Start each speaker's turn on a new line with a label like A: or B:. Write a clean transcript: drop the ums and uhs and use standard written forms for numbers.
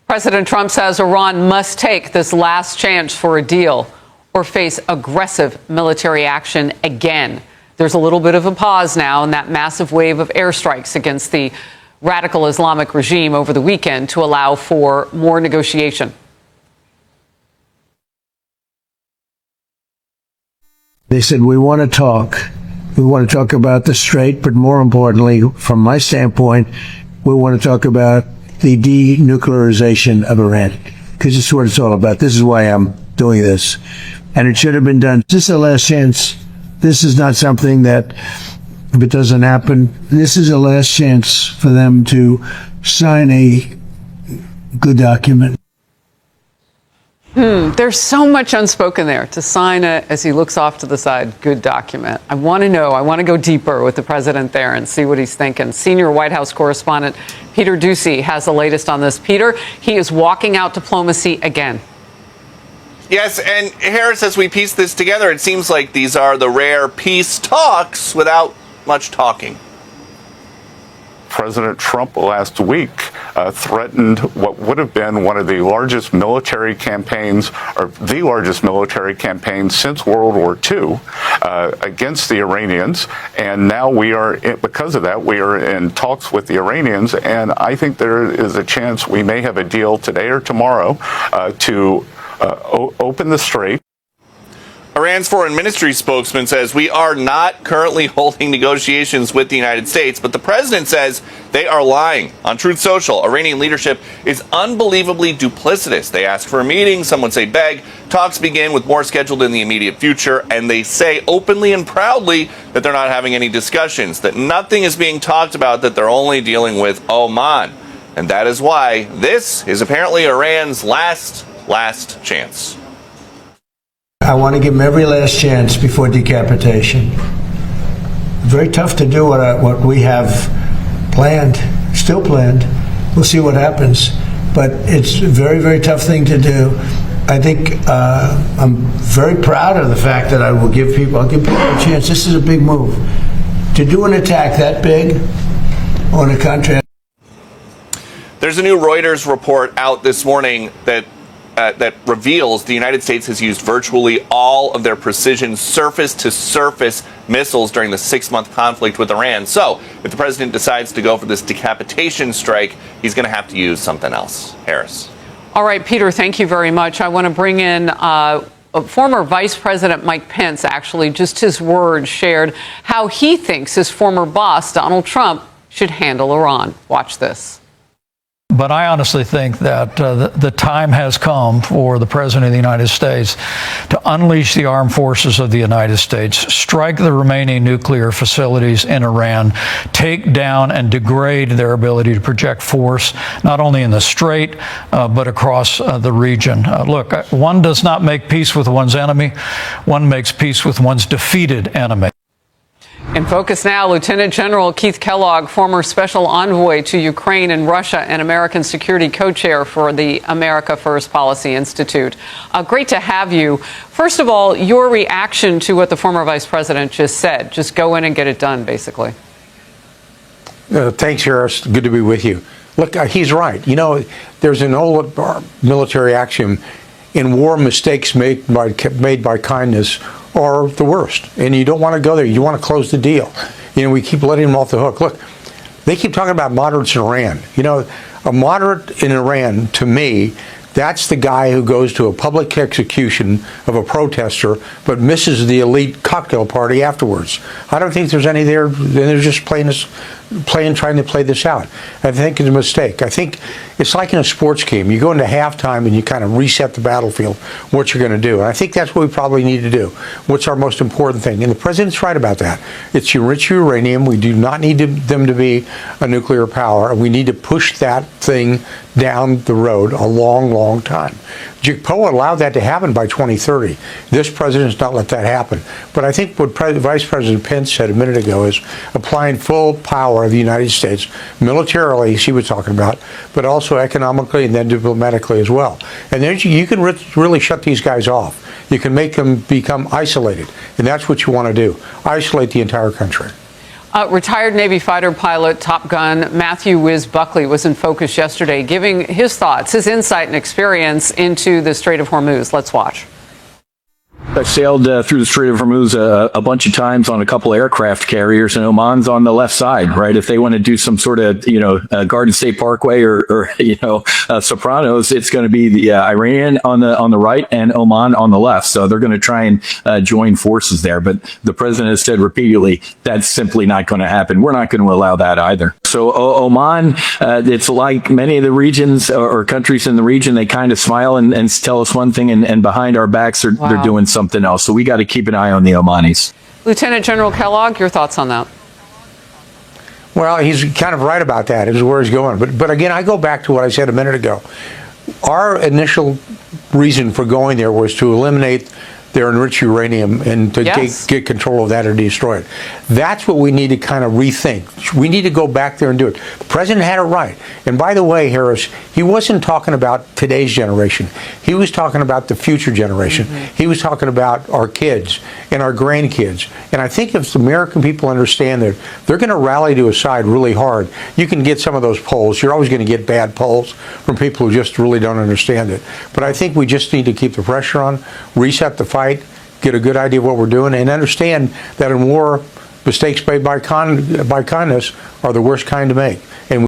A: President Trump says Iran must take this last chance for a deal or face aggressive military action again. There's a little bit of a pause now in that massive wave of airstrikes against the radical Islamic regime over the weekend to allow for more negotiation.
B: They said, we want to talk. We want to talk about the strait, but more importantly, from my standpoint, we want to talk about the denuclearization of Iran, because it's what it's all about. This is why I'm doing this. And it should have been done. This is the last chance. This is not something that, if it doesn't happen, this is the last chance for them to sign a good document.
A: There's so much unspoken there. To sign a, as he looks off to the side, good document. I want to know. I want to go deeper with the president there and see what he's thinking. Senior White House correspondent Peter Doocy has the latest on this. Peter, he is walking out diplomacy again.
C: Yes, and Harris, as we piece this together, it seems like these are the rare peace talks without much talking.
D: President Trump last week threatened what would have been one of the largest military campaigns, or the largest military campaign since World War II, against the Iranians. And now we are, because of that, we are in talks with the Iranians. And I think there is a chance we may have a deal today or tomorrow to open the strait.
C: Iran's foreign ministry spokesman says we are not currently holding negotiations with the United States, but the president says they are lying. On Truth Social, Iranian leadership is unbelievably duplicitous. They ask for a meeting, some would say beg. Talks begin with more scheduled in the immediate future, and they say openly and proudly that they're not having any discussions, that nothing is being talked about, that they're only dealing with Oman. And that is why this is apparently Iran's last chance.
B: I want to give them every last chance before decapitation. Very tough to do what we have planned, still planned. We'll see what happens. But it's a very, very tough thing to do. I think I'm very proud of the fact that I'll give people a chance. This is a big move. To do an attack that big on a country.
C: There's a new Reuters report out this morning that reveals the United States has used virtually all of their precision surface-to-surface missiles during the 6-month conflict with Iran. So, if the president decides to go for this decapitation strike, he's going to have to use something else. Harris.
A: All right, Peter, thank you very much. I want to bring in former Vice President Mike Pence, actually, just his words shared how he thinks his former boss, Donald Trump, should handle Iran. Watch this.
E: But I honestly think that the time has come for the President of the United States to unleash the armed forces of the United States, strike the remaining nuclear facilities in Iran, take down and degrade their ability to project force, not only in the Strait, but across the region. Look, one does not make peace with one's enemy. One makes peace with one's defeated enemy.
A: In focus now, Lieutenant General Keith Kellogg, former special envoy to Ukraine and Russia and American Security co-chair for the America First Policy Institute. Great to have you. First of all, your reaction to what the former vice president just said. Just go in and get it done, basically.
F: Thanks, Harris. Good to be with you. Look, he's right. You know, there's an old military axiom: in war, mistakes made by kindness are the worst, and you don't want to go there. You want to close the deal. You know, we keep letting them off the hook. Look, they keep talking about moderates in Iran. You know, a moderate in Iran, to me, that's the guy who goes to a public execution of a protester but misses the elite cocktail party afterwards. I don't think there's any there. They're just trying to play this out. I think it's a mistake. I think it's like in a sports game. You go into halftime and you kind of reset the battlefield, what you're going to do. And I think that's what we probably need to do. What's our most important thing? And the president's right about that. It's enriched uranium. We do not need them to be a nuclear power. And we need to push that thing down the road a long, long time. JPOA allowed that to happen by 2030. This president has not let that happen. But I think what Vice President Pence said a minute ago is applying full power of the United States, militarily, she was talking about, but also economically and then diplomatically as well. And then you can really shut these guys off. You can make them become isolated. And that's what you want to do. Isolate the entire country.
A: Retired Navy fighter pilot, Top Gun Matthew Wiz Buckley was in focus yesterday, giving his thoughts, his insight and experience into the Strait of Hormuz. Let's watch.
G: I sailed through the Strait of Hormuz a bunch of times on a couple aircraft carriers, and Oman's on the left side, right? If they want to do some sort of, Garden State Parkway or Sopranos, it's going to be the Iranian on the right and Oman on the left. So they're going to try and join forces there. But the president has said repeatedly that's simply not going to happen. We're not going to allow that either. So Oman, it's like many of the regions or countries in the region, they kind of smile and tell us one thing, and behind our backs they're doing something else. So we got to keep an eye on the Omanis.
A: Lieutenant General Kellogg, your thoughts on that?
F: Well, he's kind of right about that, is where he's going. But again, I go back to what I said a minute ago. Our initial reason for going there was to eliminate their enriched uranium and to get control of that or destroy it. That's what we need to kind of rethink. We need to go back there and do it. The president had it right. And by the way, Harris, he wasn't talking about today's generation. He was talking about the future generation. He was talking about our kids and our grandkids. And I think if the American people understand that they're going to rally to a side really hard, you can get some of those polls. You're always going to get bad polls from people who just really don't understand it. But I think we just need to keep the pressure on, reset the fight, get a good idea of what we're doing, and understand that in war, mistakes made by kindness are the worst kind to make. And